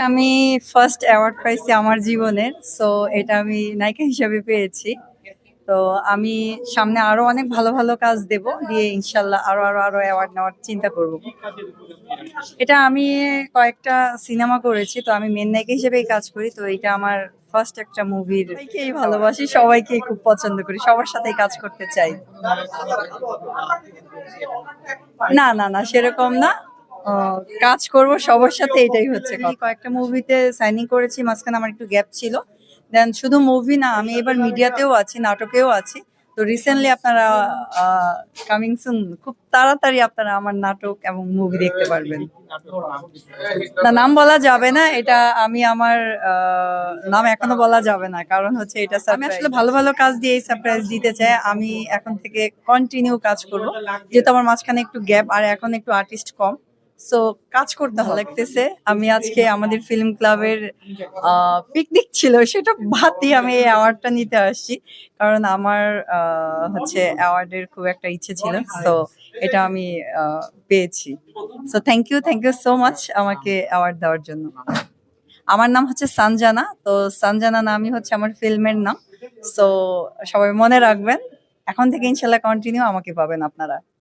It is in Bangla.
আমি ফার্স্ট অ্যাওয়ার্ড পাইছি আমার জীবনের। সো এটা আমি নায়িকা হিসেবে পেয়েছি। তো আমি সামনে আরো অনেক ভালো ভালো কাজ দেব, দিয়ে ইনশাল্লাহ আরো আরো আরো অ্যাওয়ার্ড নেওয়ার চিন্তা করব। এটা আমি কয়েকটা সিনেমা করেছি, তো আমি মেন নায়িকা হিসেবেই কাজ করি। তো এটা আমার ফার্স্ট একটা মুভির। সবাইকেই ভালোবাসি, সবাইকে খুব পছন্দ করি, সবার সাথেই কাজ করতে চাই। না না না, সেরকম না। কাজ করব সবার সাথে, এটাই হচ্ছে কথা। কয়েকটা মুভিতে সাইনিং করেছি, মাঝখানে আমার একটু গ্যাপ ছিল। দেন শুধু মুভি না, আমি এবার মিডিয়াতেও আছি, নাটকেও আছি। তো রিসেন্টলি আপনারা কামিং সুন, খুব তাড়াতাড়ি আপনারা আমার নাটক এবং মুভি দেখতে পারবেন। না, নাম বলা যাবে না, এটা আমি আমার নাম এখনো বলা যাবে না, কারণ হচ্ছে এটা আমি আসলে ভালো ভালো কাজ দিয়ে সারপ্রাইজ দিতে চাই। আমি এখন থেকে কন্টিনিউ কাজ করব, যেহেতু আমার মাঝখানে একটু গ্যাপ আর এখন একটু আর্টিস্ট কম। সো কাজ করতে ভালো লাগতেছে। আমি আজকে আমাদের ফিল্ম ক্লাবের পিকনিক ছিল, সেটা বাদ দিয়ে আমি এই অ্যাওয়ার্ডটা নিতে আসছি, কারণ আমার হচ্ছে অ্যাওয়ার্ডের খুব একটা ইচ্ছে ছিল। সো এটা আমি পেয়েছি। So thank you so much আমাকে অ্যাওয়ার্ড দেওয়ার জন্য। আমার নাম হচ্ছে সানজানা। তো সানজানা নামই হচ্ছে আমার ফিল্মের নাম। সো সবাই মনে রাখবেন, এখন থেকে ইনশাল্লাহ কন্টিনিউ আমাকে পাবেন আপনারা।